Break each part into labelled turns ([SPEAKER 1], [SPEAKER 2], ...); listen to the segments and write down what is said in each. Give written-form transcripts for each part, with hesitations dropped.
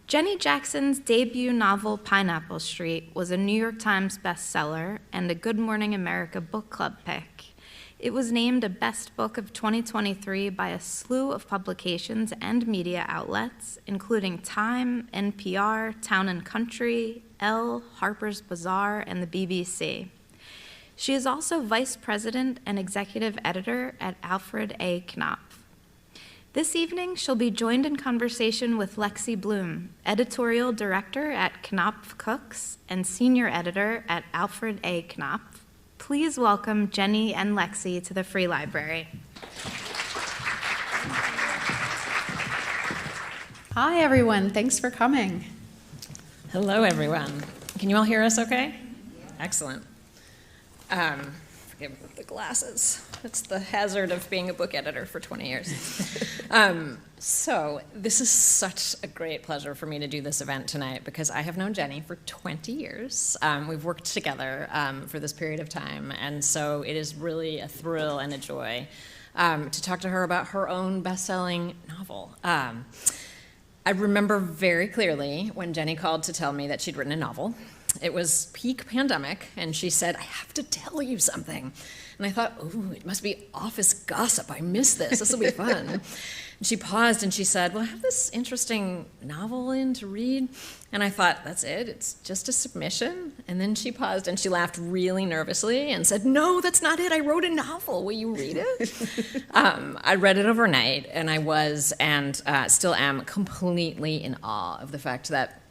[SPEAKER 1] Jenny Jackson's debut novel, Pineapple Street, was a New York Times bestseller and a Good Morning America book club pick. It was named a Best Book of 2023 by a slew of publications and media outlets, including Time, NPR, Town and Country, Elle, Harper's Bazaar, and the BBC. She is also vice president and executive editor at Alfred A. Knopf. This evening, she'll be joined in conversation with Lexy Bloom, editorial director at Knopf Cooks and senior editor at Alfred A. Knopf. Please welcome Jenny and Lexy to the Free Library.
[SPEAKER 2] Hi, everyone. Thanks for coming.
[SPEAKER 3] Hello, everyone. Can you all hear us okay? Excellent. Forgive the glasses. That's the hazard of being a book editor for 20 years. So this is such a great pleasure for me to do this event tonight because I have known Jenny for 20 years. We've worked together for this period of time, and so it is really a thrill and a joy to talk to her about her own best-selling novel. I remember very clearly when Jenny called to tell me that she'd written a novel. It was peak pandemic, and she said, "I have to tell you something." And I thought, ooh, it must be office gossip. I missed this. This will be fun. And she paused, and she said, well, I have this interesting novel in to read. And I thought, that's it? It's just a submission? And then she paused, and she laughed really nervously and said, no, that's not it. I wrote a novel. Will you read it? I read it overnight, and I was, and still am, completely in awe of the fact that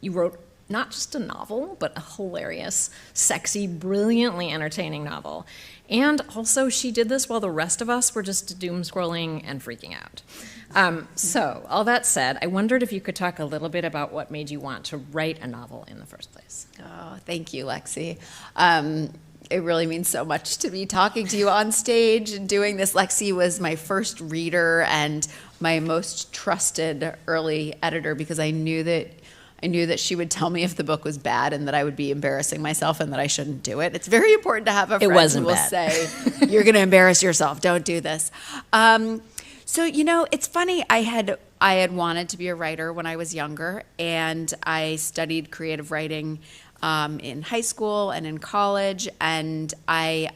[SPEAKER 3] you wrote not just a novel, but a hilarious, sexy, brilliantly entertaining novel. And also, she did this while the rest of us were just doom scrolling and freaking out. So, all that said, I wondered if you could talk a little bit about what made you want to write a novel in the first place.
[SPEAKER 2] Oh, thank you, Lexy. It really means so much to be talking to you on stage and doing this. Lexy was my first reader and my most trusted early editor because I knew that she would tell me if the book was bad and that I would be embarrassing myself and that I shouldn't do it. It's very important to have a friend who will say, you're going to embarrass yourself, don't do this. So, it's funny, I had wanted to be a writer when I was younger, and I studied creative writing in high school and in college, and I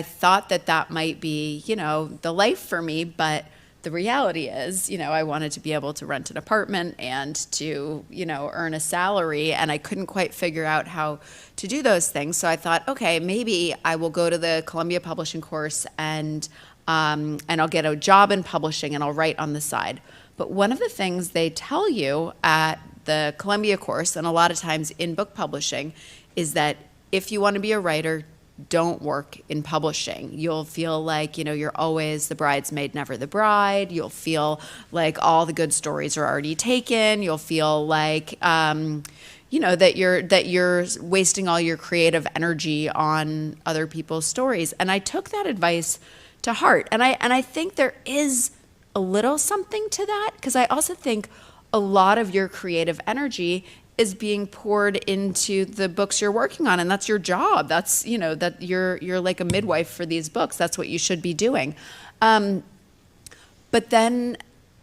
[SPEAKER 2] thought that might be, the life for me, but the reality is, I wanted to be able to rent an apartment and to, earn a salary, and I couldn't quite figure out how to do those things. So I thought, okay, maybe I will go to the Columbia Publishing course and I'll get a job in publishing and I'll write on the side. But one of the things they tell you at the Columbia course, and a lot of times in book publishing, is that if you want to be a writer, don't work in publishing. You'll feel like, you're always the bridesmaid, never the bride. You'll feel like all the good stories are already taken. You'll feel like, that you're wasting all your creative energy on other people's stories. And I took that advice to heart. And I think there is a little something to that, because I also think a lot of your creative energy is being poured into the books you're working on, and that's your job. That's, that you're like a midwife for these books. That's what you should be doing. But then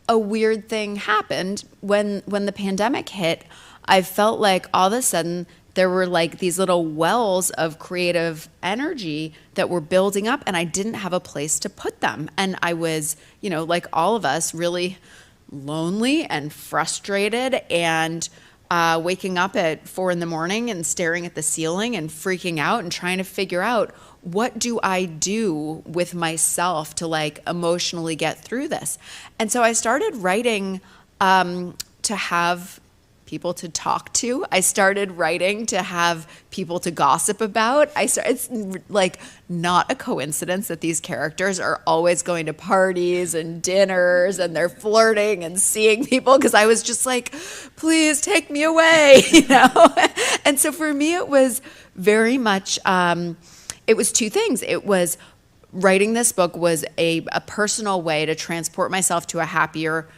[SPEAKER 2] a weird thing happened when the pandemic hit. I felt like all of a sudden there were like these little wells of creative energy that were building up, and I didn't have a place to put them. And I was, like all of us, really lonely and frustrated, and waking up at 4 a.m. and staring at the ceiling and freaking out and trying to figure out, what do I do with myself to like emotionally get through this? And so I started writing to have people to talk to. I started writing to have people to gossip about. It's like not a coincidence that these characters are always going to parties and dinners and they're flirting and seeing people, because I was just like, please take me away, And so for me, it was very much, it was two things. It was writing this book was a personal way to transport myself to a happier,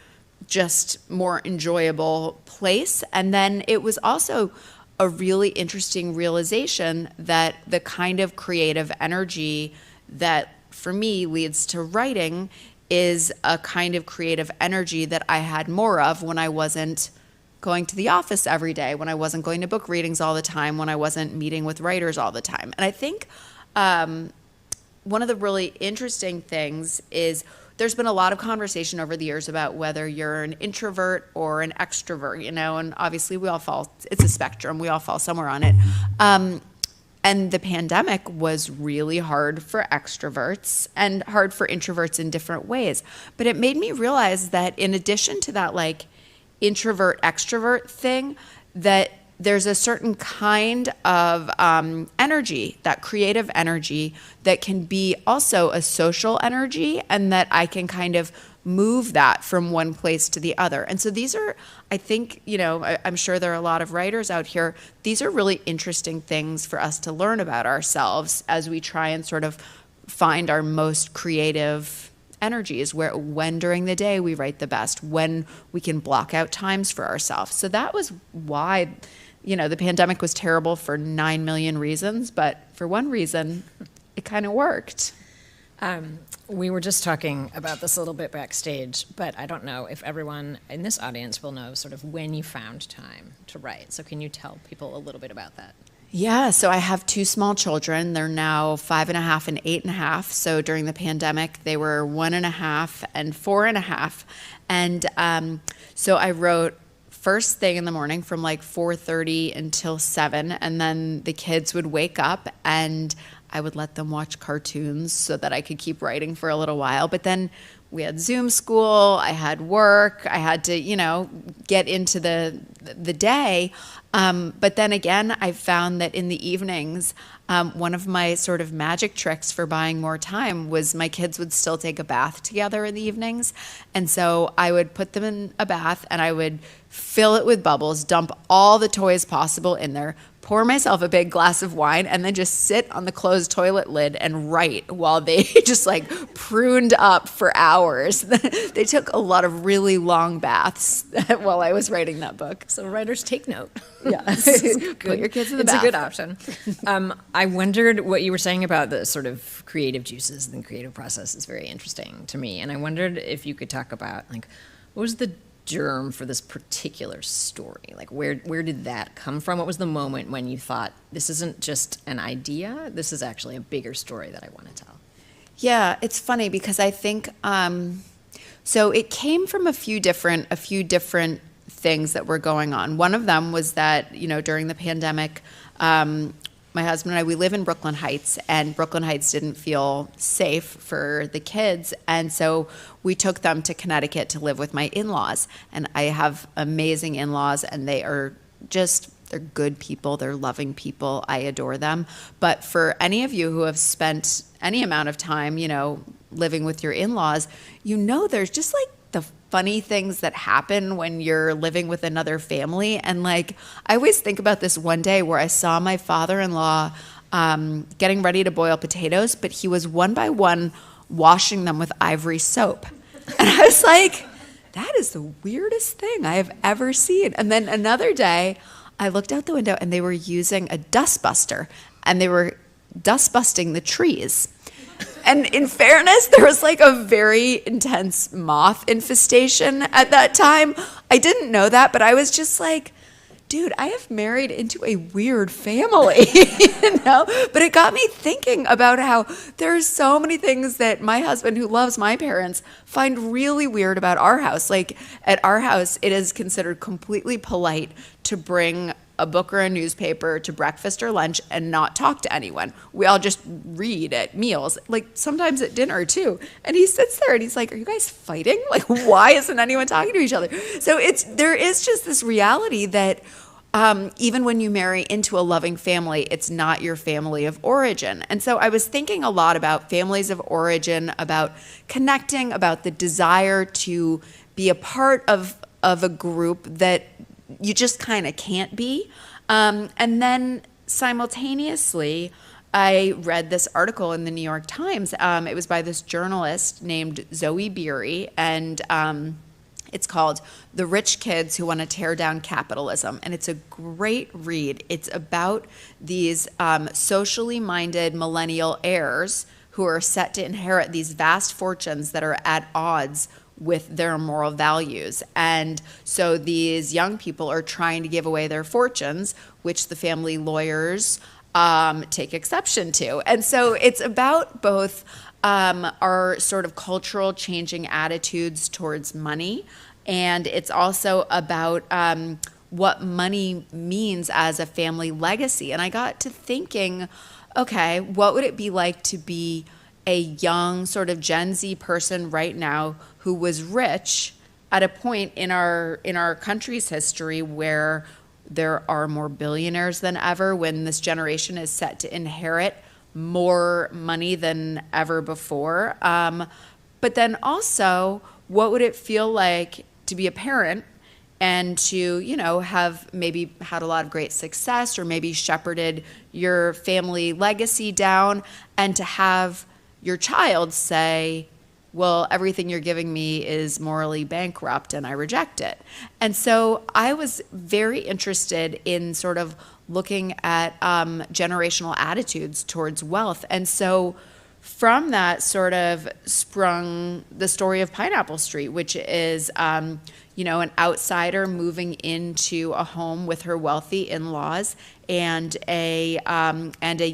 [SPEAKER 2] just more enjoyable place. And then it was also a really interesting realization that the kind of creative energy that for me leads to writing is a kind of creative energy that I had more of when I wasn't going to the office every day, when I wasn't going to book readings all the time, when I wasn't meeting with writers all the time. And I think one of the really interesting things is there's been a lot of conversation over the years about whether you're an introvert or an extrovert, and obviously we all fall, it's a spectrum, we all fall somewhere on it. And the pandemic was really hard for extroverts and hard for introverts in different ways. But it made me realize that in addition to that like introvert extrovert thing, that there's a certain kind of energy, that creative energy, that can be also a social energy, and that I can kind of move that from one place to the other. And so these are, I think, I'm sure there are a lot of writers out here. These are really interesting things for us to learn about ourselves as we try and sort of find our most creative energies, when during the day we write the best, when we can block out times for ourselves. So that was why, the pandemic was terrible for 9 million reasons, but for one reason, it kind of worked.
[SPEAKER 3] We were just talking about this a little bit backstage, but I don't know if everyone in this audience will know sort of when you found time to write. So can you tell people a little bit about that?
[SPEAKER 2] Yeah, so I have 2 small children. They're now 5.5 and 8.5. So during the pandemic, they were 1.5 and 4.5. And so I wrote first thing in the morning from like 4:30 until 7, and then the kids would wake up and I would let them watch cartoons so that I could keep writing for a little while. But then we had Zoom school, I had work, I had to, get into the day. But then again, I found that in the evenings, one of my sort of magic tricks for buying more time was my kids would still take a bath together in the evenings. And so I would put them in a bath and I would fill it with bubbles, dump all the toys possible in there, pour myself a big glass of wine, and then just sit on the closed toilet lid and write while they just like pruned up for hours. They took a lot of really long baths while I was writing that book.
[SPEAKER 3] So writers, take note.
[SPEAKER 2] Yeah. Put your kids in the
[SPEAKER 3] It's
[SPEAKER 2] bath.
[SPEAKER 3] a good option. I wondered what you were saying about the sort of creative juices and the creative process is very interesting to me. And I wondered if you could talk about, like, what was the germ for this particular story? Like, where did that come from? What was the moment when you thought, this isn't just an idea, this is actually a bigger story that I want to tell?
[SPEAKER 2] Yeah, it's funny because I think, so it came from a few different things that were going on. One of them was that, during the pandemic, my husband and I, we live in Brooklyn Heights, and Brooklyn Heights didn't feel safe for the kids. And so we took them to Connecticut to live with my in-laws. And I have amazing in-laws, and they're good people. They're loving people. I adore them. But for any of you who have spent any amount of time, living with your in-laws, there's just like the funny things that happen when you're living with another family. And like, I always think about this one day where I saw my father-in-law getting ready to boil potatoes, but he was one by one washing them with ivory soap. And I was like, that is the weirdest thing I have ever seen. And then another day, I looked out the window and they were using a dustbuster, and they were dust busting the trees. And in fairness, there was like a very intense moth infestation at that time. I didn't know that, but I was just like, dude, I have married into a weird family, But it got me thinking about how there's so many things that my husband, who loves my parents, find really weird about our house. Like, at our house, it is considered completely polite to bring a book or a newspaper to breakfast or lunch and not talk to anyone. We all just read at meals, like sometimes at dinner too. And he sits there and he's like, are you guys fighting? Like, why isn't anyone talking to each other? So there is just this reality that even when you marry into a loving family, it's not your family of origin. And so I was thinking a lot about families of origin, about connecting, about the desire to be a part of a group that you just kind of can't be. And then simultaneously, I read this article in the New York Times. It was by this journalist named Zoe Beery, and it's called The Rich Kids Who Want to Tear Down Capitalism. And it's a great read. It's about these socially minded millennial heirs who are set to inherit these vast fortunes that are at odds with their moral values. And so these young people are trying to give away their fortunes, which the family lawyers take exception to. And so it's about both our sort of cultural changing attitudes towards money, and it's also about what money means as a family legacy. And I got to thinking, okay, what would it be like to be a young sort of Gen Z person right now who was rich at a point in our country's history where there are more billionaires than ever, when this generation is set to inherit more money than ever before. But then also, what would it feel like to be a parent and to, have maybe had a lot of great success, or maybe shepherded your family legacy down, and to have your child say, well, everything you're giving me is morally bankrupt and I reject it. And so I was very interested in sort of looking at generational attitudes towards wealth. And so from that sort of sprung the story of Pineapple Street, which is, an outsider moving into a home with her wealthy in-laws, and a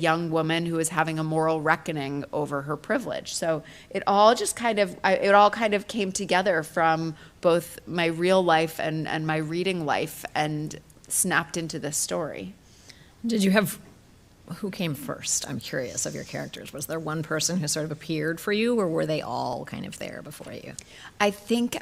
[SPEAKER 2] young woman who is having a moral reckoning over her privilege. So it all kind of came together from both my real life and my reading life, and snapped into this story.
[SPEAKER 3] Who came first? I'm curious of your characters. Was there one person who sort of appeared for you, or were they all kind of there before you?
[SPEAKER 2] I think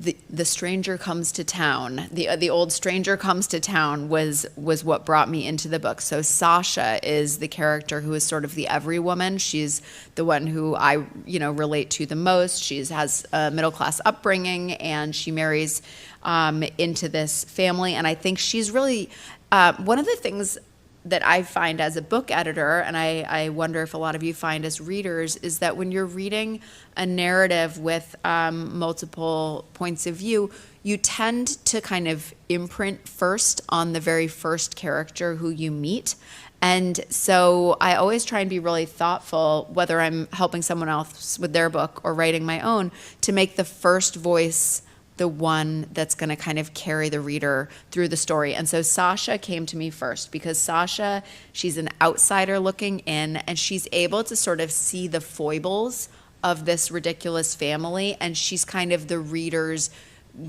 [SPEAKER 2] the stranger comes to town. The old stranger comes to town was what brought me into the book. So Sasha is the character who is sort of the every woman. She's the one who I relate to the most. She has a middle class upbringing, and she marries into this family. And I think she's really one of the things that I find as a book editor, and I wonder if a lot of you find as readers, is that when you're reading a narrative with multiple points of view, you tend to kind of imprint first on the very first character who you meet. And so I always try and be really thoughtful, whether I'm helping someone else with their book or writing my own, to make the first voice the one that's going to kind of carry the reader through the story. And so Sasha came to me first because Sasha, she's an outsider looking in, and she's able to sort of see the foibles of this ridiculous family, and she's kind of the reader's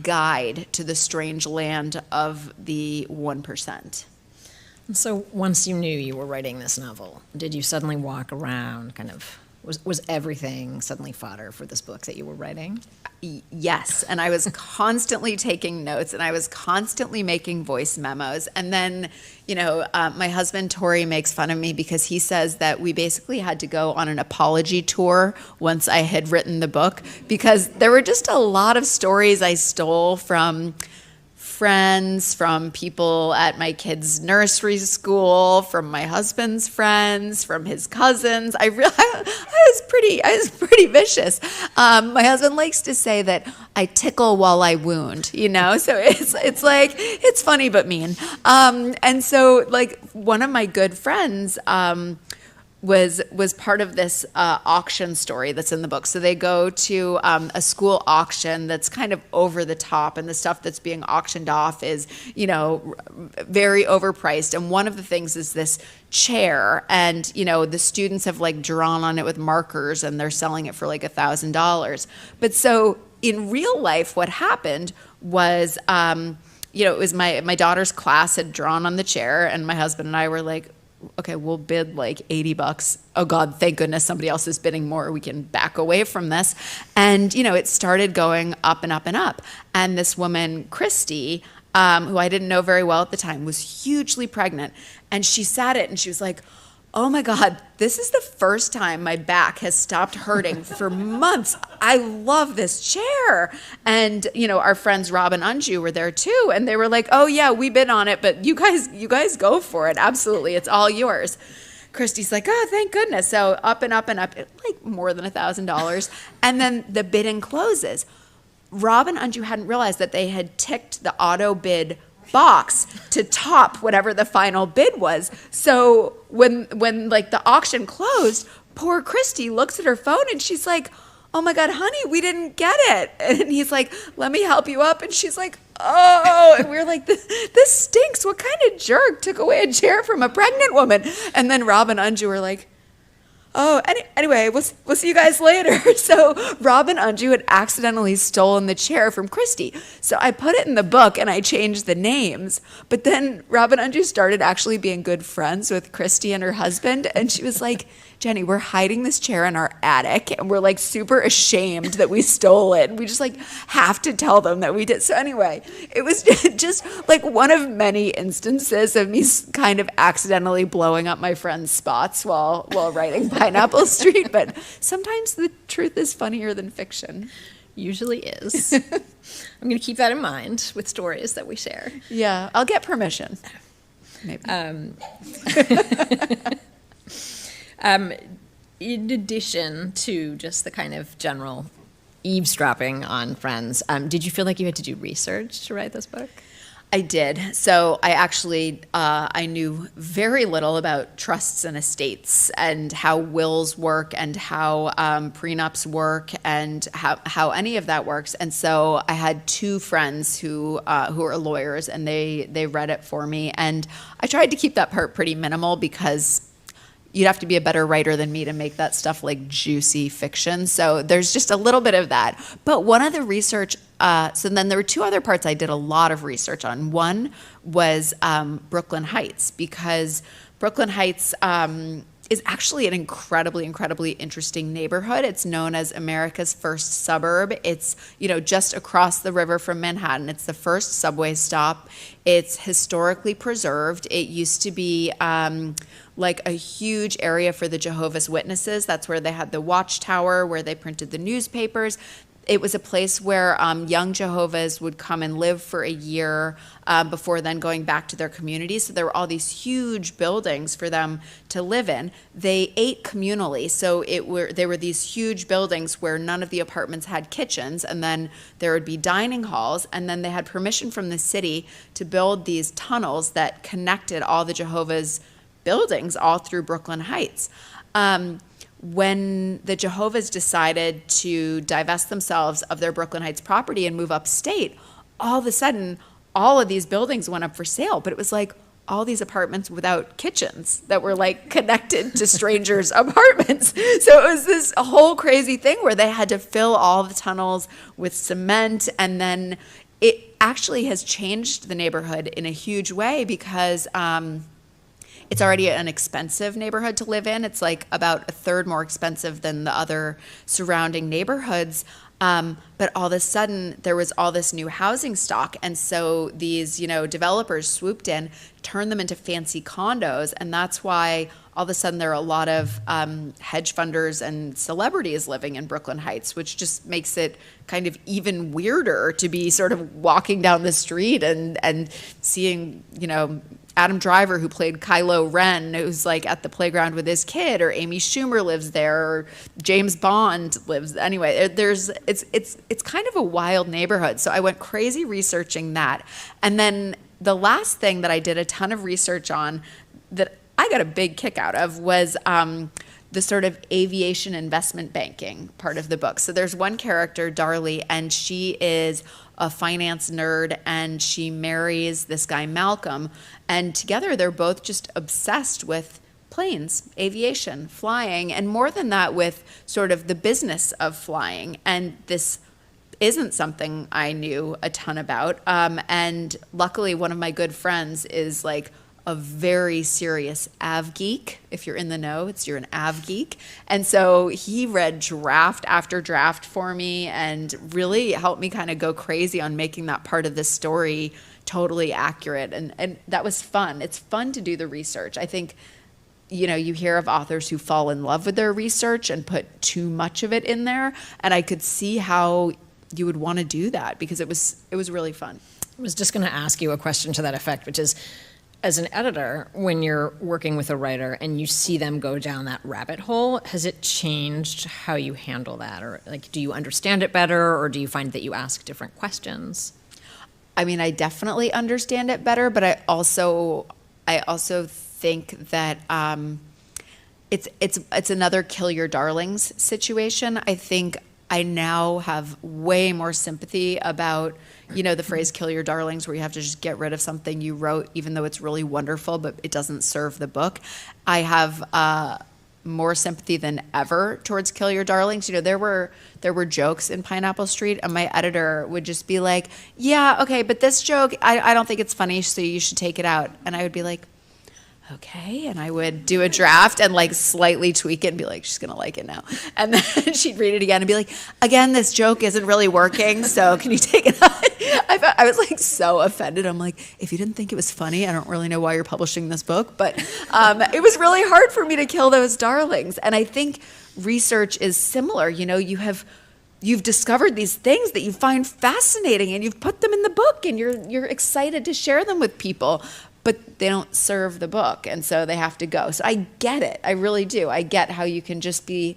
[SPEAKER 2] guide to the strange land of the 1%.
[SPEAKER 3] So once you knew you were writing this novel, did you suddenly walk around kind of, was everything suddenly fodder for this book that you were writing?
[SPEAKER 2] Yes, and I was constantly taking notes, and I was constantly making voice memos. And then, my husband, Tori, makes fun of me because he says that we basically had to go on an apology tour once I had written the book, because there were just a lot of stories I stole from friends, from people at my kids' nursery school, from my husband's friends, from his cousins. I was pretty vicious. My husband likes to say that I tickle while I wound, so it's like, it's funny but mean. And so like one of my good friends was part of this auction story that's in the book. So they go to a school auction that's kind of over the top, and the stuff that's being auctioned off is, very overpriced. And one of the things is this chair, and, the students have like drawn on it with markers, and they're selling it for like $1,000. But so in real life, what happened was, it was my daughter's class had drawn on the chair, and my husband and I were like, okay, we'll bid like $80. Oh God, thank goodness somebody else is bidding more. We can back away from this. And, it started going up and up and up. And this woman, Christy, who I didn't know very well at the time, was hugely pregnant. And she sat it and she was like, oh my God, this is the first time my back has stopped hurting for months. I love this chair. And, our friends Rob and Anju were there too. And they were like, oh yeah, we bid on it, but you guys go for it. Absolutely. It's all yours. Christy's like, oh, thank goodness. So up and up and up, like more than $1,000. And then the bidding closes. Rob and Anju hadn't realized that they had ticked the auto bid box to top whatever the final bid was. So when like the auction closed, poor Christy looks at her phone and she's like, "Oh my God, honey, we didn't get it." And he's like, "Let me help you up." And she's like, "Oh," and we're like, this stinks. What kind of jerk took away a chair from a pregnant woman? And then Rob and Anju were like, "Oh, anyway, we'll see you guys later." So Rob and Anju had accidentally stolen the chair from Christy. So I put it in the book and I changed the names. But then Rob and Anju started actually being good friends with Christy and her husband. And she was like, "Jenny, we're hiding this chair in our attic and we're like super ashamed that we stole it. We just like have to tell them that we did." So anyway, it was just like one of many instances of me kind of accidentally blowing up my friend's spots while writing Pineapple Street. But sometimes the truth is funnier than fiction.
[SPEAKER 3] Usually is. I'm going to keep that in mind with stories that we share.
[SPEAKER 2] Yeah, I'll get permission. Maybe.
[SPEAKER 3] In addition to just the kind of general eavesdropping on friends, did you feel like you had to do research to write this book?
[SPEAKER 2] I did. So I actually, I knew very little about trusts and estates and how wills work and how prenups work and how any of that works. And so I had two friends who are lawyers, and they read it for me. And I tried to keep that part pretty minimal because you'd have to be a better writer than me to make that stuff like juicy fiction. So there's just a little bit of that. But one of the research, so then there were two other parts I did a lot of research on. One was Brooklyn Heights, because Brooklyn Heights is actually an incredibly interesting neighborhood. It's known as America's first suburb. It's, just across the river from Manhattan. It's the first subway stop. It's historically preserved. It used to be like a huge area for the Jehovah's Witnesses. That's where they had the watchtower, where they printed the newspapers. It was a place where young Jehovah's would come and live for a year before then going back to their community. So there were all these huge buildings for them to live in. They ate communally. So there were these huge buildings where none of the apartments had kitchens, and then there would be dining halls, and then they had permission from the city to build these tunnels that connected all the Jehovah's buildings all through Brooklyn Heights. When the Jehovah's decided to divest themselves of their Brooklyn Heights property and move upstate, all of a sudden, all of these buildings went up for sale. But it was like all these apartments without kitchens that were like connected to strangers' apartments. So it was this whole crazy thing where they had to fill all the tunnels with cement. And then it actually has changed the neighborhood in a huge way because it's already an expensive neighborhood to live in. It's like about a third more expensive than the other surrounding neighborhoods. But all of a sudden, there was all this new housing stock. And so these, developers swooped in, turned them into fancy condos. And that's why all of a sudden there are a lot of hedge funders and celebrities living in Brooklyn Heights, which just makes it kind of even weirder to be sort of walking down the street and seeing, Adam Driver, who played Kylo Ren, who's like at the playground with his kid, or Amy Schumer lives there, or James Bond lives. Anyway, it's kind of a wild neighborhood. So I went crazy researching that. And then the last thing that I did a ton of research on that I got a big kick out of was the sort of aviation investment banking part of the book. So there's one character, Darlie, and she is a finance nerd, and she marries this guy, Malcolm, and together they're both just obsessed with planes, aviation, flying, and more than that, with sort of the business of flying. And this isn't something I knew a ton about. And luckily, one of my good friends is like a very serious av geek. If you're in the know, you're an av geek. And so he read draft after draft for me and really helped me kind of go crazy on making that part of the story totally accurate. And that was fun. It's fun to do the research. I think, you hear of authors who fall in love with their research and put too much of it in there. And I could see how you would want to do that because it was really fun.
[SPEAKER 3] I was just going to ask you a question to that effect, which is, as an editor, when you're working with a writer and you see them go down that rabbit hole, has it changed how you handle that? Or do you understand it better, or do you find that you ask different questions?
[SPEAKER 2] mean, I definitely understand it better, but I also think that it's another kill your darlings situation. I think I now have way more sympathy about, the phrase kill your darlings, where you have to just get rid of something you wrote, even though it's really wonderful, but it doesn't serve the book. I have more sympathy than ever towards kill your darlings. There were jokes in Pineapple Street, and my editor would just be like, yeah, okay, but this joke, I don't think it's funny, so you should take it out. And I would be like, okay, and I would do a draft and like slightly tweak it and be like, she's gonna like it now. And then she'd read it again and be like, again, this joke isn't really working, so can you take it out? I was like so offended. I'm like, if you didn't think it was funny, I don't really know why you're publishing this book. But it was really hard for me to kill those darlings. And I think research is similar. You've discovered these things that you find fascinating, and you've put them in the book, and you're excited to share them with people, but they don't serve the book, and so they have to go. So I get it. I really do. I get how you can just be,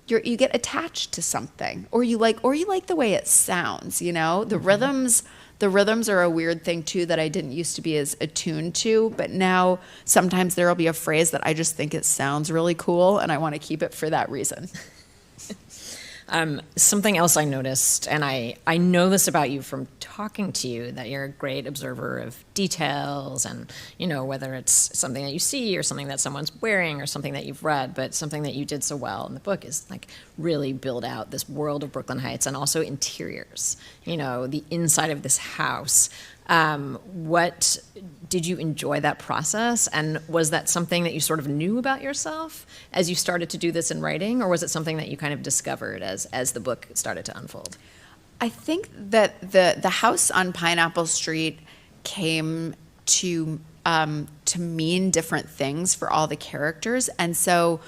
[SPEAKER 2] you get attached to something, or you like the way it sounds. The rhythms are a weird thing too that I didn't used to be as attuned to, but now sometimes there'll be a phrase that I just think it sounds really cool, and I want to keep it for that reason.
[SPEAKER 3] Something else I noticed, and I know this about you from talking to you, that you're a great observer of details, and whether it's something that you see or something that someone's wearing or something that you've read, but something that you did so well in the book is like really build out this world of Brooklyn Heights, and also interiors, the inside of this house. What did you enjoy that process, and was that something that you sort of knew about yourself as you started to do this in writing, or was it something that you kind of discovered as the book started to unfold?
[SPEAKER 2] I think that the house on Pineapple Street came to mean different things for all the characters, and so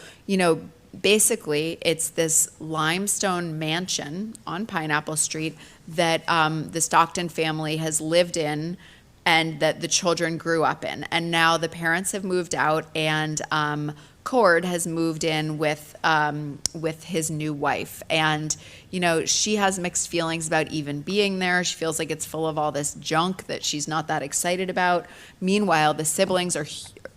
[SPEAKER 2] basically it's this limestone mansion on Pineapple Street that the Stockton family has lived in, and that the children grew up in. And now the parents have moved out, and Cord has moved in with his new wife. And, she has mixed feelings about even being there. She feels like it's full of all this junk that she's not that excited about. Meanwhile, the siblings are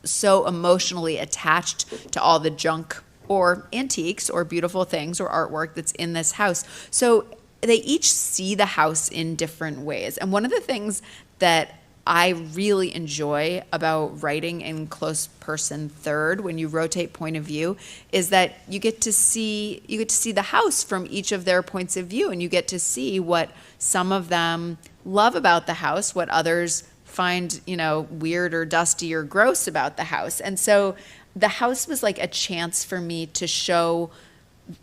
[SPEAKER 2] so emotionally attached to all the junk or antiques or beautiful things or artwork that's in this house. So they each see the house in different ways. And one of the things that I really enjoy about writing in close person third, when you rotate point of view, is that you get to see the house from each of their points of view, and you get to see what some of them love about the house, what others find, weird or dusty or gross about the house. And so the house was like a chance for me to show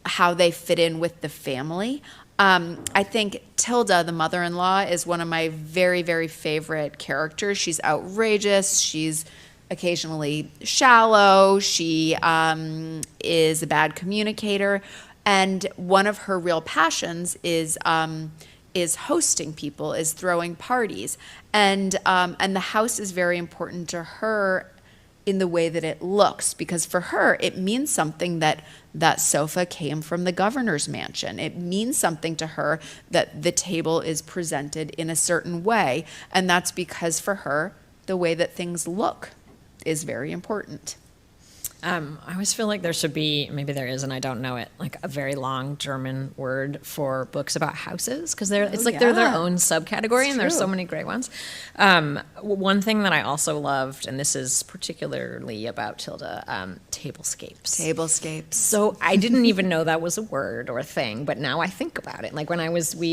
[SPEAKER 2] how they fit in with the family. I think Tilda, the mother-in-law, is one of my very, very favorite characters. She's outrageous. She's occasionally shallow. She is a bad communicator. And one of her real passions is hosting people, is throwing parties. And the house is very important to her in the way that it looks, because for her, it means something that sofa came from the governor's mansion. It means something to her that the table is presented in a certain way, and that's because for her, the way that things look is very important.
[SPEAKER 3] I always feel like there should be, maybe there is and I don't know it, like a very long German word for books about houses, because they're their own subcategory, and there's so many great ones. One thing that I also loved, and this is particularly about Tilda, tablescapes.
[SPEAKER 2] Tablescapes.
[SPEAKER 3] So I didn't even know that was a word or a thing, but now I think about it. Like we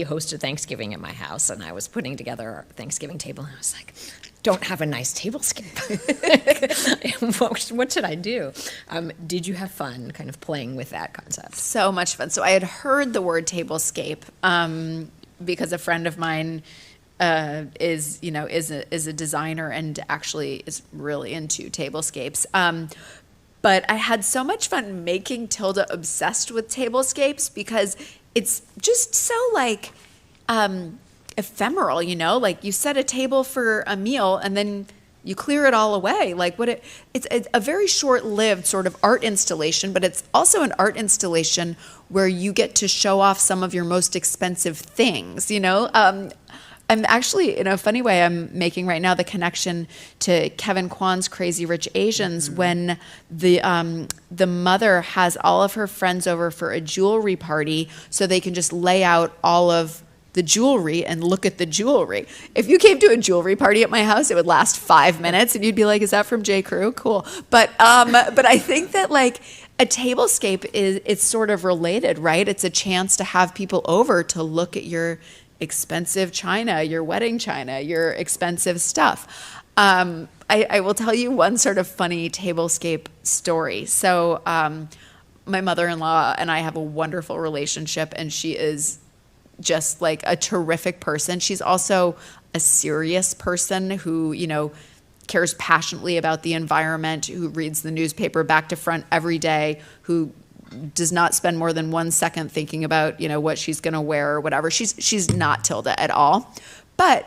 [SPEAKER 3] hosted Thanksgiving at my house, and I was putting together our Thanksgiving table, and I was like, don't have a nice tablescape. What should I do? Did you have fun kind of playing with that concept?
[SPEAKER 2] So much fun. So I had heard the word tablescape because a friend of mine is a designer and actually is really into tablescapes. But I had so much fun making Tilda obsessed with tablescapes, because it's just so like ephemeral, like you set a table for a meal and then you clear it all away. Like it's a very short-lived sort of art installation, but it's also an art installation where you get to show off some of your most expensive things, I'm actually, in a funny way, I'm making right now the connection to Kevin Kwan's Crazy Rich Asians when the mother has all of her friends over for a jewelry party so they can just lay out all of the jewelry and look at the jewelry. If you came to a jewelry party at my house, it would last 5 minutes and you'd be like, is that from J. Crew? Cool. But I think that like a tablescape it's sort of related, right? It's a chance to have people over to look at your expensive china, your wedding china, your expensive stuff. I will tell you one sort of funny tablescape story. So my mother-in-law and I have a wonderful relationship, and she is just like a terrific person. She's also a serious person who, you know, cares passionately about the environment, who reads the newspaper back to front every day, who does not spend more than 1 second thinking about, you know, what she's going to wear or whatever. She's not Tilda at all. But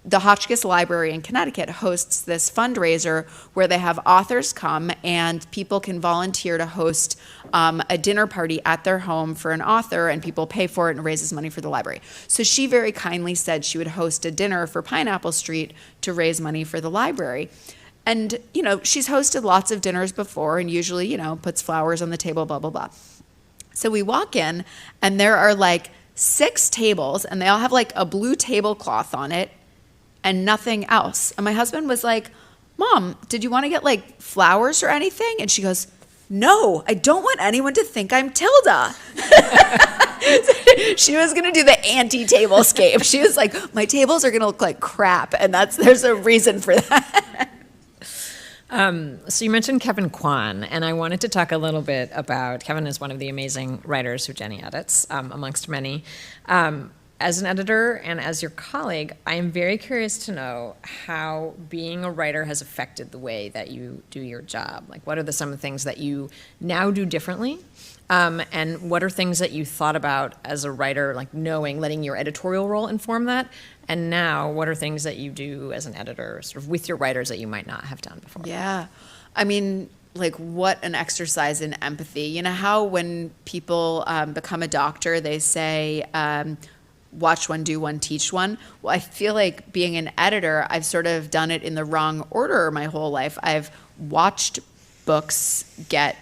[SPEAKER 2] the Hotchkiss Library in Connecticut hosts this fundraiser where they have authors come and people can volunteer to host a dinner party at their home for an author, and people pay for it and raises money for the library. So she very kindly said she would host a dinner for Pineapple Street to raise money for the library. And, you know, she's hosted lots of dinners before and usually, you know, puts flowers on the table, blah, blah, blah. So we walk in and there are like 6 tables and they all have like a blue tablecloth on it and nothing else. And my husband was like, Mom, did you want to get like flowers or anything? And she goes, no, I don't want anyone to think I'm Tilda. She was going to do the anti-tablescape. She was like, my tables are going to look like crap. And there's a reason for that.
[SPEAKER 3] So you mentioned Kevin Kwan, and I wanted to talk a little bit about, Kevin is one of the amazing writers who Jenny edits, amongst many. As an editor and as your colleague, I am very curious to know how being a writer has affected the way that you do your job. Like, what are some of the things that you now do differently? And what are things that you thought about as a writer, like letting your editorial role inform that? And now, what are things that you do as an editor, sort of with your writers, that you might not have done before?
[SPEAKER 2] Yeah. I mean, like, what an exercise in empathy. You know how when people become a doctor, they say, watch one, do one, teach one? Well, I feel like being an editor, I've sort of done it in the wrong order my whole life. I've watched books get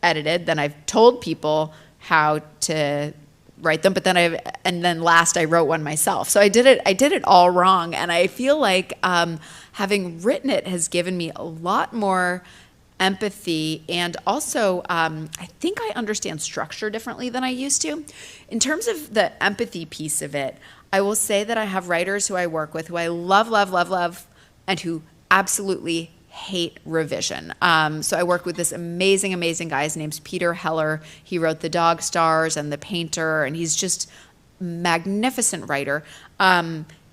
[SPEAKER 2] edited, then I've told people how to write them, but then last I wrote one myself. So I did it all wrong, and I feel like having written it has given me a lot more empathy, and also I think I understand structure differently than I used to. In terms of the empathy piece of it, I will say that I have writers who I work with who I love, love, love, love, and who absolutely hate revision. So I work with this amazing, amazing guy. His name's Peter Heller. He wrote The Dog Stars and The Painter, and he's just a magnificent writer.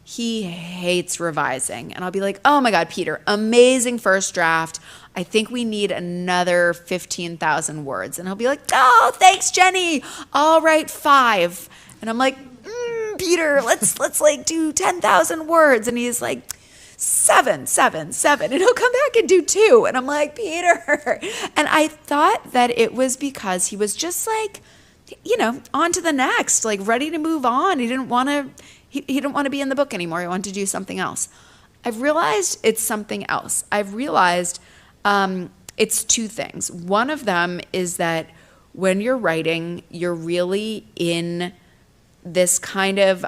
[SPEAKER 2] He hates revising. And I'll be like, oh my God, Peter, amazing first draft. I think we need another 15,000 words. And he'll be like, oh, thanks, Jenny. I'll write 5. And I'm like, Peter, let's like do 10,000 words. And he's like, 7. And he'll come back and do 2. And I'm like, Peter. And I thought that it was because he was just like, you know, on to the next, like ready to move on. He didn't want to be in the book anymore. He wanted to do something else. I've realized it's something else. I've realized it's 2 things. One of them is that when you're writing, you're really in this kind of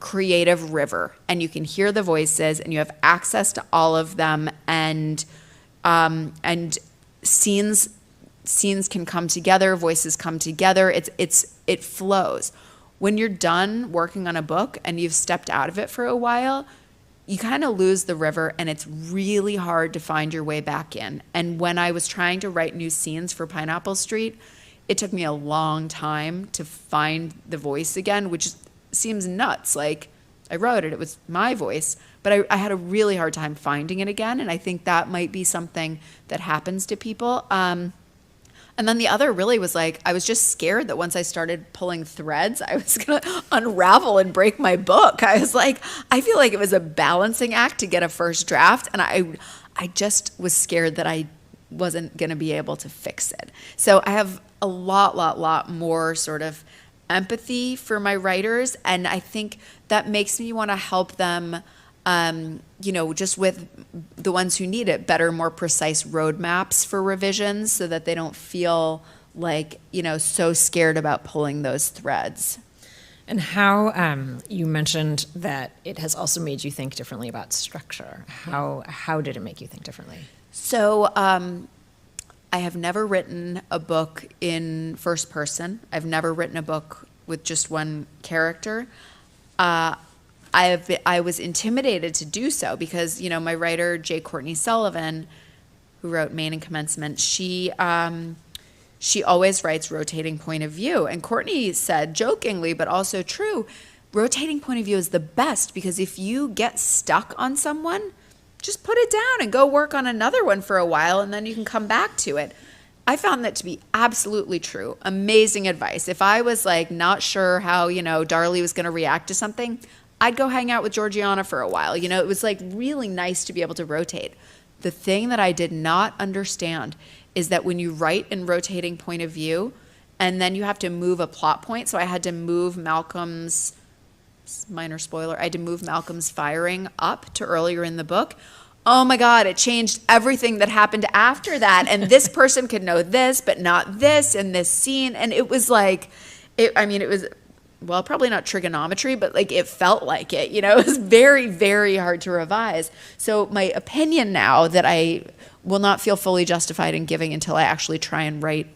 [SPEAKER 2] creative river, and you can hear the voices, and you have access to all of them, and scenes can come together, voices come together. It flows. When you're done working on a book and you've stepped out of it for a while, you kind of lose the river, and it's really hard to find your way back in. And when I was trying to write new scenes for Pineapple Street, it took me a long time to find the voice again, which seems nuts. Like, I wrote it, it was my voice, but I had a really hard time finding it again, and I think that might be something that happens to people. And then the other really was like, I was just scared that once I started pulling threads, I was going to unravel and break my book. I was like, I feel like it was a balancing act to get a first draft, and I just was scared that I wasn't going to be able to fix it. So I have a lot more sort of empathy for my writers, and I think that makes me want to help them, just with the ones who need it, better, more precise roadmaps for revisions so that they don't feel like, so scared about pulling those threads.
[SPEAKER 3] And how, you mentioned that it has also made you think differently about structure. How did it make you think differently?
[SPEAKER 2] So I have never written a book in first person. I've never written a book with just one character. I was intimidated to do so because, my writer, J. Courtney Sullivan, who wrote Main and Commencement, she always writes rotating point of view. And Courtney said, jokingly, but also true, rotating point of view is the best because if you get stuck on someone, just put it down and go work on another one for a while and then you can come back to it. I found that to be absolutely true. Amazing advice. If I was not sure how, Darlie was going to react to something, I'd go hang out with Georgiana for a while. It was really nice to be able to rotate. The thing that I did not understand is that when you write in rotating point of view and then you have to move a plot point, so I had to move Malcolm's, minor spoiler, I had to move Malcolm's firing up to earlier in the book. Oh my God, it changed everything that happened after that. And this person could know this, but not this in this scene. And it was it was, well, probably not trigonometry, but it felt like it, it was very, very hard to revise. So my opinion now that I will not feel fully justified in giving until I actually try and write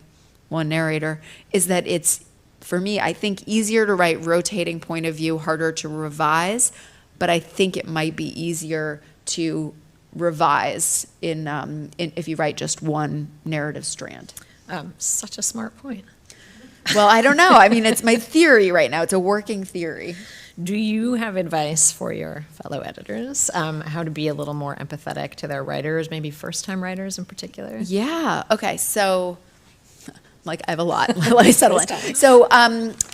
[SPEAKER 2] one narrator is that it's, for me, I think easier to write rotating point of view, harder to revise, but I think it might be easier to revise in if you write just one narrative strand.
[SPEAKER 3] Such a smart point.
[SPEAKER 2] Well, I don't know. It's my theory right now. It's a working theory.
[SPEAKER 3] Do you have advice for your fellow editors, how to be a little more empathetic to their writers, maybe first-time writers in particular?
[SPEAKER 2] Yeah. Okay. So, I have a lot. Let me settle in. So,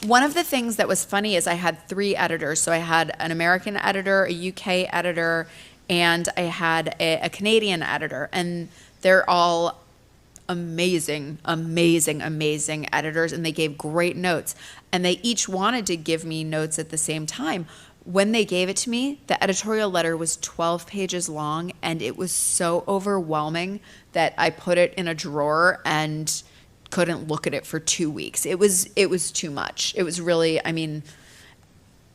[SPEAKER 2] one of the things that was funny is I had 3 editors. So I had an American editor, a UK editor, and I had a Canadian editor. And they're all amazing, amazing, amazing editors, and they gave great notes. And they each wanted to give me notes at the same time. When they gave it to me, the editorial letter was 12 pages long, and it was so overwhelming that I put it in a drawer and couldn't look at it for 2 weeks. It was too much. It was really, it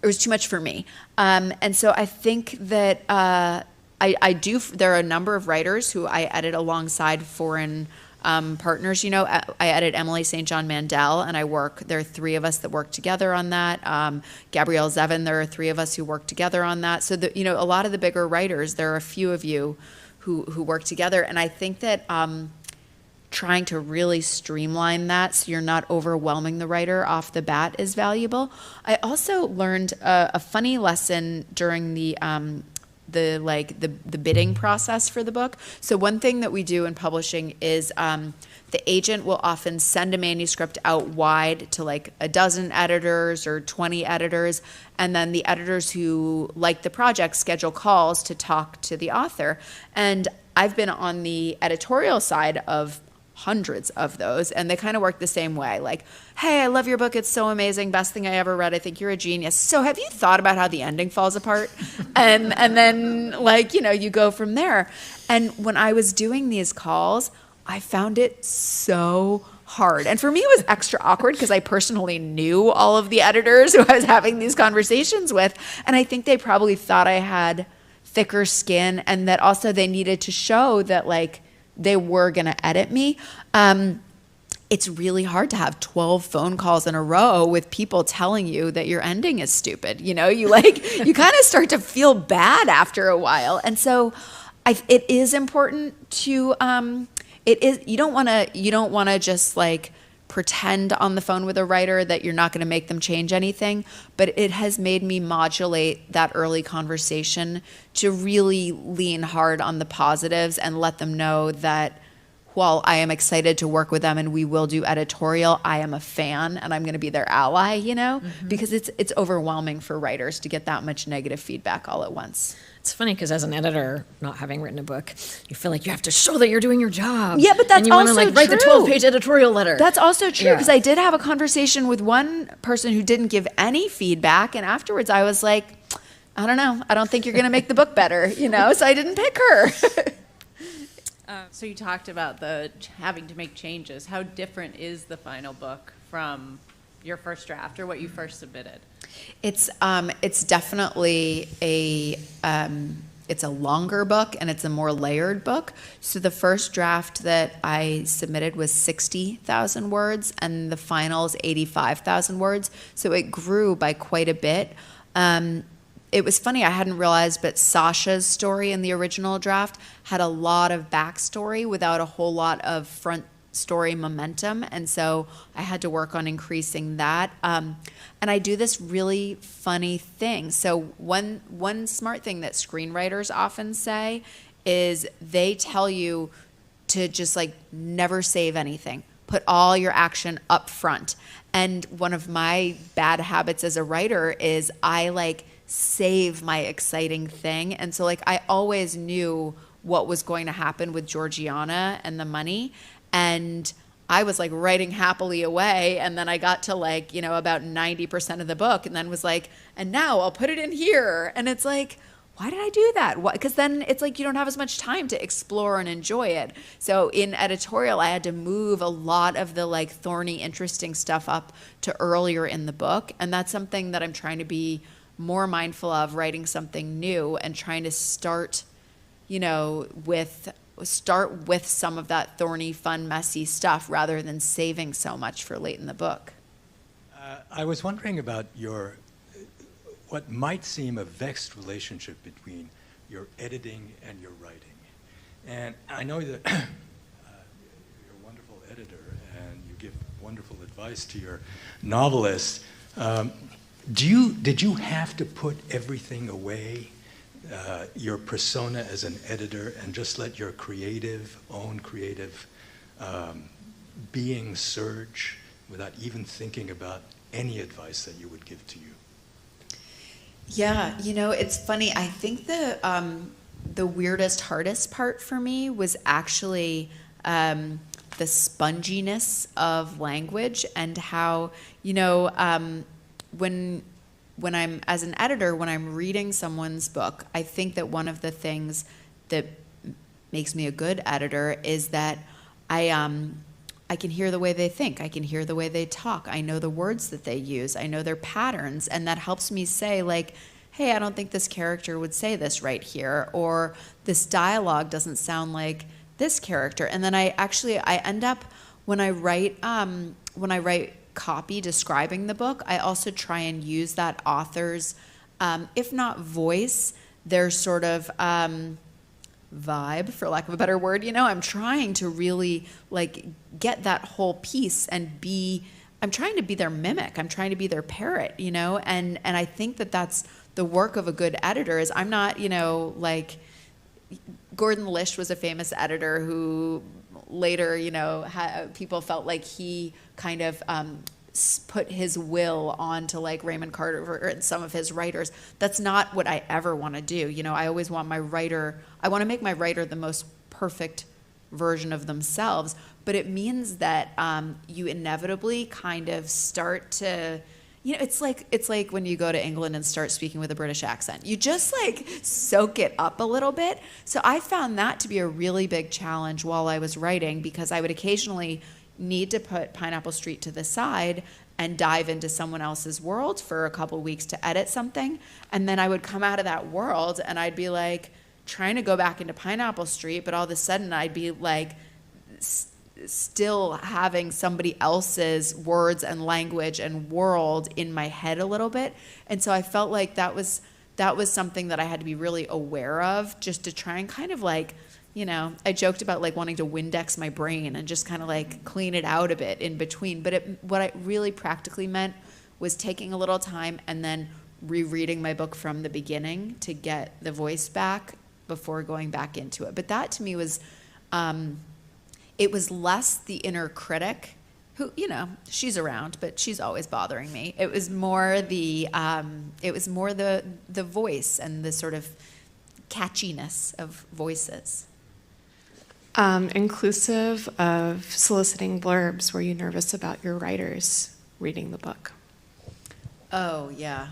[SPEAKER 2] was too much for me. And so I think that there are a number of writers who I edit alongside foreign partners. I edit Emily St. John Mandel, and there are 3 of us that work together on that. Gabrielle Zevin, there are 3 of us who work together on that. So a lot of the bigger writers, there are a few of you who work together. And I think that trying to really streamline that so you're not overwhelming the writer off the bat is valuable. I also learned a funny lesson during the bidding process for the book. So one thing that we do in publishing is the agent will often send a manuscript out wide to a dozen editors or 20 editors, and then the editors who like the project schedule calls to talk to the author. And I've been on the editorial side of hundreds of those, and they kind of work the same way. Hey, I love your book. It's so amazing. Best thing I ever read. I think you're a genius. So have you thought about how the ending falls apart? and then you go from there. And when I was doing these calls, I found it so hard. And for me, it was extra awkward because I personally knew all of the editors who I was having these conversations with. And I think they probably thought I had thicker skin, and that also they needed to show that they were going to edit me. It's really hard to have 12 phone calls in a row with people telling you that your ending is stupid. You kind of start to feel bad after a while. And so it is important to, you don't want to just pretend on the phone with a writer that you're not going to make them change anything, but it has made me modulate that early conversation to really lean hard on the positives and let them know that while I am excited to work with them and we will do editorial, I am a fan and I'm going to be their ally, because it's overwhelming for writers to get that much negative feedback all at once.
[SPEAKER 3] It's funny because as an editor, not having written a book, you feel like you have to show that you're doing your job.
[SPEAKER 2] Yeah, but that's
[SPEAKER 3] and you
[SPEAKER 2] also
[SPEAKER 3] want to write the
[SPEAKER 2] true.
[SPEAKER 3] 12-page editorial letter.
[SPEAKER 2] That's also true
[SPEAKER 3] Yeah.
[SPEAKER 2] because I did have a conversation with one person who didn't give any feedback, and afterwards I was like, I don't know, I don't think you're going to make the book better, so I didn't pick her.
[SPEAKER 4] So you talked about having to make changes. How different is the final book from your first draft or what you first submitted?
[SPEAKER 2] It's definitely it's a longer book and it's a more layered book. So the first draft that I submitted was 60,000 words and the final is 85,000 words. So it grew by quite a bit. It was funny, I hadn't realized, but Sasha's story in the original draft had a lot of backstory without a whole lot of front story momentum, and so I had to work on increasing that. And I do this really funny thing. So one smart thing that screenwriters often say is they tell you to just never save anything. Put all your action up front. And one of my bad habits as a writer is I save my exciting thing. And so I always knew what was going to happen with Georgiana and the money. And I was writing happily away. And then I got to about 90% of the book and then was and now I'll put it in here. And it's why did I do that? Because then it's you don't have as much time to explore and enjoy it. So in editorial, I had to move a lot of the thorny, interesting stuff up to earlier in the book. And that's something that I'm trying to be more mindful of, writing something new and trying to start with some of that thorny, fun, messy stuff rather than saving so much for late in the book.
[SPEAKER 5] I was wondering about what might seem a vexed relationship between your editing and your writing. And I know that you're a wonderful editor and you give wonderful advice to your novelists. Did you have to put everything away, your persona as an editor, and just let your own creative being surge without even thinking about any advice that you would give to you?
[SPEAKER 2] Yeah, it's funny. I think the weirdest, hardest part for me was actually the sponginess of language and how, when I'm, as an editor, when I'm reading someone's book, I think that one of the things that makes me a good editor is that I can hear the way they think. I can hear the way they talk. I know the words that they use. I know their patterns. And that helps me say, hey, I don't think this character would say this right here, or this dialogue doesn't sound like this character. And then I end up, when I write copy describing the book, I also try and use that author's, if not voice, their sort of vibe, for lack of a better word. I'm trying to really get that whole piece and I'm trying to be their mimic. I'm trying to be their parrot, and I think that that's the work of a good editor. Is I'm not, Gordon Lish was a famous editor who later, people felt like he kind of put his will onto Raymond Carver and some of his writers. That's not what I ever want to do. I always want I want to make my writer the most perfect version of themselves, but it means that you inevitably kind of start to, it's like when you go to England and start speaking with a British accent. You just soak it up a little bit. So I found that to be a really big challenge while I was writing, because I would occasionally need to put Pineapple Street to the side and dive into someone else's world for a couple weeks to edit something. And then I would come out of that world and I'd be trying to go back into Pineapple Street, but all of a sudden I'd be still having somebody else's words and language and world in my head a little bit. And so I felt like that was something that I had to be really aware of, just to try and kind of I joked about wanting to Windex my brain and just kind of clean it out a bit in between. But what it really practically meant was taking a little time and then rereading my book from the beginning to get the voice back before going back into it. But that to me was, it was less the inner critic, who, you know, she's around, but she's always bothering me. It was more the voice and the sort of catchiness of voices.
[SPEAKER 6] Inclusive of soliciting blurbs, were you nervous about your writers reading the book?
[SPEAKER 2] Oh, yeah,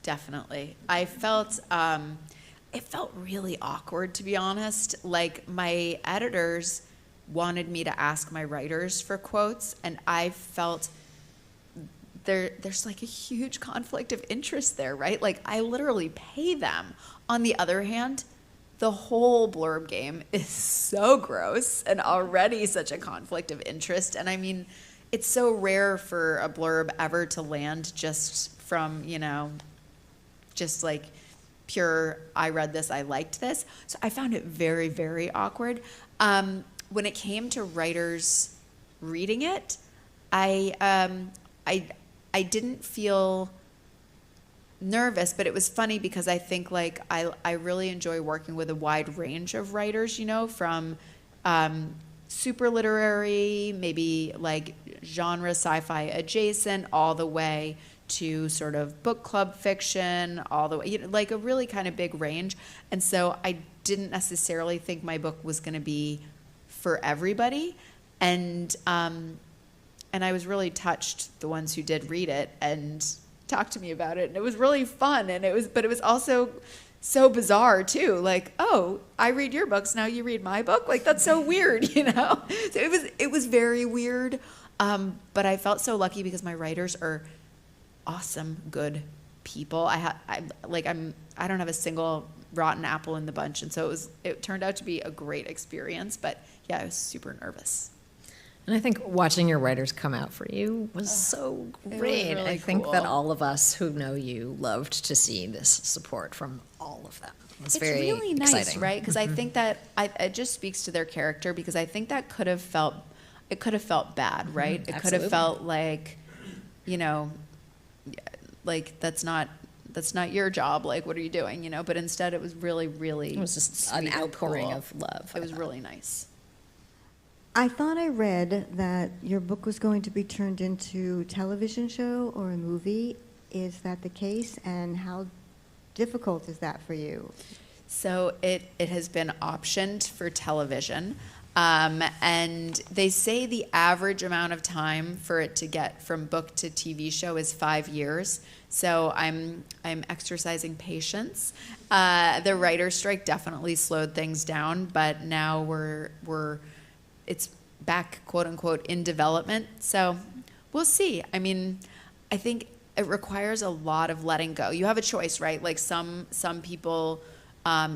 [SPEAKER 2] definitely. I felt, it felt really awkward, to be honest. Like, my editors wanted me to ask my writers for quotes, and I felt there's like a huge conflict of interest there, right? Like, I literally pay them. On the other hand, the whole blurb game is so gross and already such a conflict of interest. And I mean, it's so rare for a blurb ever to land just from, you know, just like pure, I read this, I liked this. So I found it very, very awkward. When it came to writers reading it, I didn't feel nervous, but it was funny because I think like I really enjoy working with a wide range of writers, you know, from super literary, maybe like genre sci-fi adjacent, all the way to sort of book club fiction, all the way, you know, like a really kind of big range. And so I didn't necessarily think my book was going to be for everybody. And I was really touched, the ones who did read it and talked to me about it. And it was really fun. And but it was also so bizarre too. Like, oh, I read your books, now you read my book. Like, that's so weird, you know? So it was very weird. But I felt so lucky because my writers are awesome, good people. I don't have a single rotten apple in the bunch. And so it turned out to be a great experience. But yeah, I was super nervous.
[SPEAKER 3] And I think watching your writers come out for you was so great.
[SPEAKER 2] really
[SPEAKER 3] I think
[SPEAKER 2] cool.
[SPEAKER 3] that all of us who know you loved to see this support from all of them. It's very
[SPEAKER 2] really nice,
[SPEAKER 3] exciting.
[SPEAKER 2] right? Because I think that it just speaks to their character, because I think that could have felt bad, right? It could have felt like, you know, like that's not your job. Like, what are you doing? You know, but instead it was really, really
[SPEAKER 3] It was just
[SPEAKER 2] sweet
[SPEAKER 3] an
[SPEAKER 2] and
[SPEAKER 3] outpouring
[SPEAKER 2] cool.
[SPEAKER 3] of love.
[SPEAKER 2] It was really nice.
[SPEAKER 7] I thought I read that your book was going to be turned into a television show or a movie. Is that the case? And how difficult is that for you?
[SPEAKER 2] So it has been optioned for television. And they say the average amount of time for it to get from book to TV show is 5 years. So I'm exercising patience. The writer's strike definitely slowed things down, but now it's back, quote unquote, in development. So we'll see. I mean, I think it requires a lot of letting go. You have a choice, right? Like some people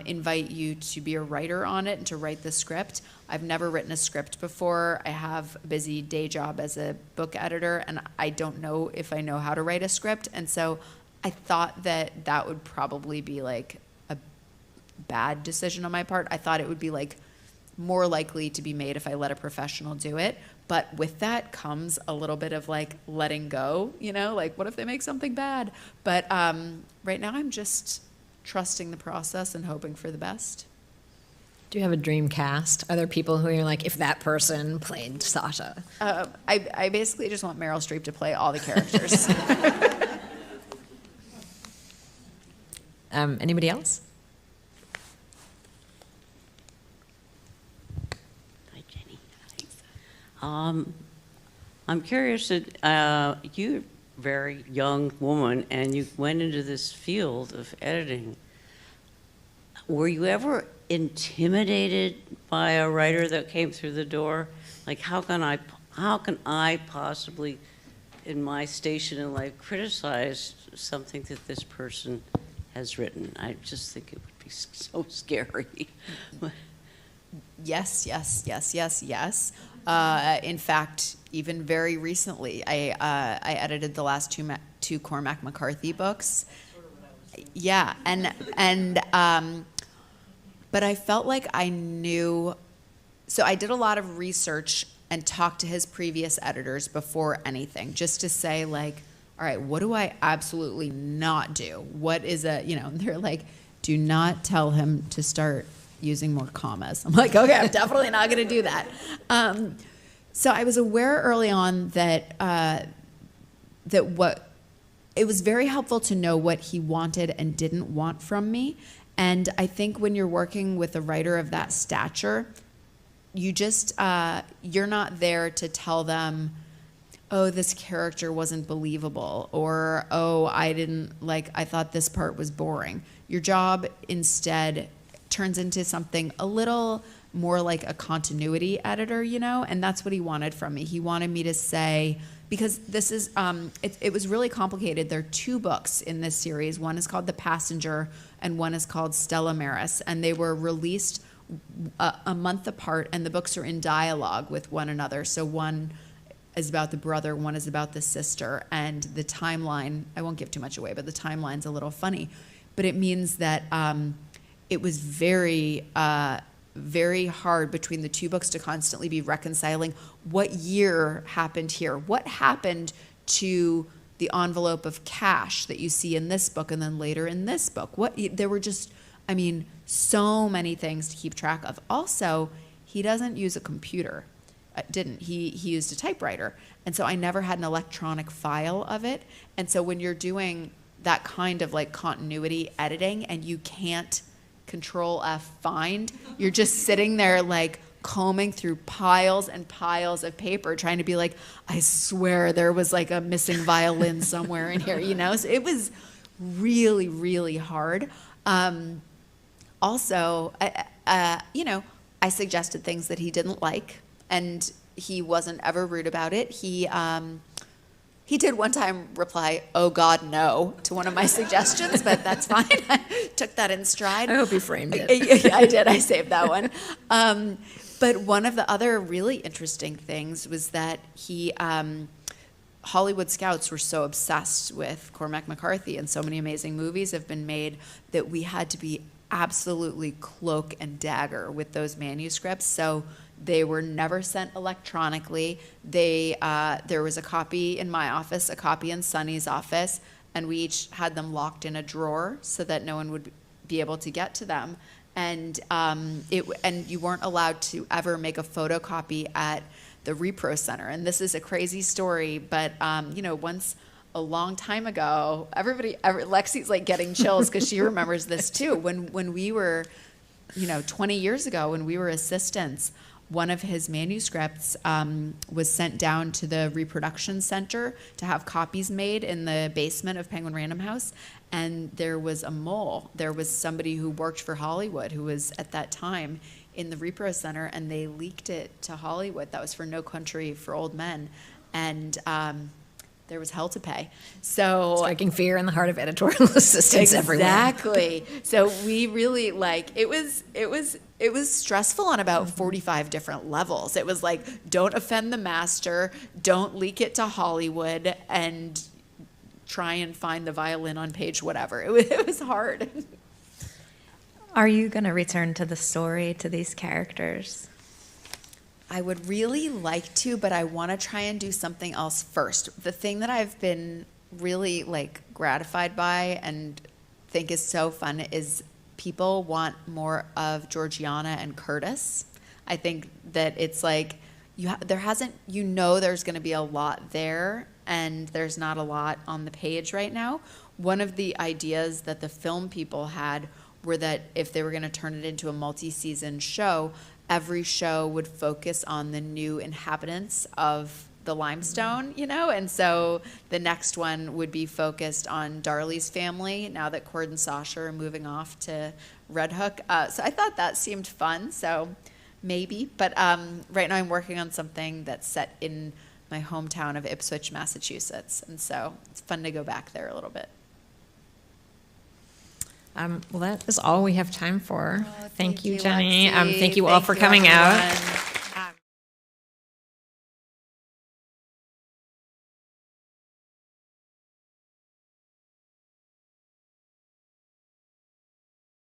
[SPEAKER 2] invite you to be a writer on it and to write the script. I've never written a script before. I have a busy day job as a book editor, and I don't know if I know how to write a script. And so I thought that would probably be like a bad decision on my part. I thought it would be like more likely to be made if I let a professional do it. But with that comes a little bit of like letting go, you know, like what if they make something bad? But right now I'm just trusting the process and hoping for the best.
[SPEAKER 3] Do you have a dream cast? Are there people who you're like, if that person played Sasha?
[SPEAKER 2] I basically just want Meryl Streep to play all the characters.
[SPEAKER 3] Anybody else?
[SPEAKER 8] I'm curious that you're a very young woman and you went into this field of editing. Were you ever intimidated by a writer that came through the door? Like, how can I possibly, in my station in life, criticize something that this person has written? I just think it would be so scary.
[SPEAKER 2] Yes. In fact, even very recently, I edited the last two Cormac McCarthy books. Yeah, but I felt like I knew. So I did a lot of research and talked to his previous editors before anything, just to say like, all right, what do I absolutely not do? What is they're like, do not tell him to start using more commas. I'm like, okay, I'm definitely not going to do that. So I was aware early on that it was very helpful to know what he wanted and didn't want from me. And I think when you're working with a writer of that stature, you just, you're not there to tell them, oh, this character wasn't believable, or, oh, I thought this part was boring. Your job instead turns into something a little more like a continuity editor, and that's what he wanted from me. He wanted me to say, because this is, it was really complicated. There are 2 books in this series. One is called The Passenger, and one is called Stella Maris, and they were released a month apart, and the books are in dialogue with one another. So one is about the brother, one is about the sister, and the timeline, I won't give too much away, but the timeline's a little funny. But it means that it was very hard between the 2 books to constantly be reconciling what year happened here, what happened to the envelope of cash that you see in this book and then later in this book. There were just, so many things to keep track of. Also, he doesn't use a computer. He used a typewriter. And so I never had an electronic file of it. And so when you're doing that kind of like continuity editing and you can't Control F find, you're just sitting there like combing through piles and piles of paper trying to be like, I swear there was like a missing violin somewhere in here, So it was really, really hard. Also, I suggested things that he didn't like, and he wasn't ever rude about it. He did one time reply, "Oh God, no," to one of my suggestions, but that's fine. I took that in stride.
[SPEAKER 3] I hope you framed it.
[SPEAKER 2] I did. I saved that one. But one of the other really interesting things was that Hollywood scouts were so obsessed with Cormac McCarthy, and so many amazing movies have been made that we had to be absolutely cloak and dagger with those manuscripts. So they were never sent electronically. There was a copy in my office, a copy in Sunny's office, and we each had them locked in a drawer so that no one would be able to get to them. And you weren't allowed to ever make a photocopy at the Repro Center. And this is a crazy story, but once a long time ago, Lexi's like getting chills because she remembers this too. When we were, 20 years ago, when we were assistants, one of his manuscripts was sent down to the reproduction center to have copies made in the basement of Penguin Random House. And there was a mole. There was somebody who worked for Hollywood who was at that time in the Repro Center, and they leaked it to Hollywood. That was for No Country for Old Men. And there was hell to pay. So
[SPEAKER 3] striking fear in the heart of editorial assistants everywhere.
[SPEAKER 2] Exactly. So we really it was stressful on about 45 different levels. It was like, don't offend the master, don't leak it to Hollywood, and try and find the violin on page whatever. It was hard.
[SPEAKER 1] Are you going to return to the story, to these characters?
[SPEAKER 2] I would really like to, but I want to try and do something else first. The thing that I've been really gratified by and think is so fun is people want more of Georgiana and Curtis. I think that it's there's going to be a lot there, and there's not a lot on the page right now. One of the ideas that the film people had were that if they were going to turn it into a multi-season show, every show would focus on the new inhabitants of the limestone, and so the next one would be focused on Darley's family now that Cord and Sasha are moving off to Red Hook. So I thought that seemed fun, so maybe. But right now I'm working on something that's set in my hometown of Ipswich, Massachusetts, and so it's fun to go back there a little bit.
[SPEAKER 3] Well, that is all we have time for.
[SPEAKER 2] Oh,
[SPEAKER 3] thank you,
[SPEAKER 2] you,
[SPEAKER 3] Jenny.
[SPEAKER 2] Lexy.
[SPEAKER 3] Thank you all for coming out.
[SPEAKER 2] Everyone.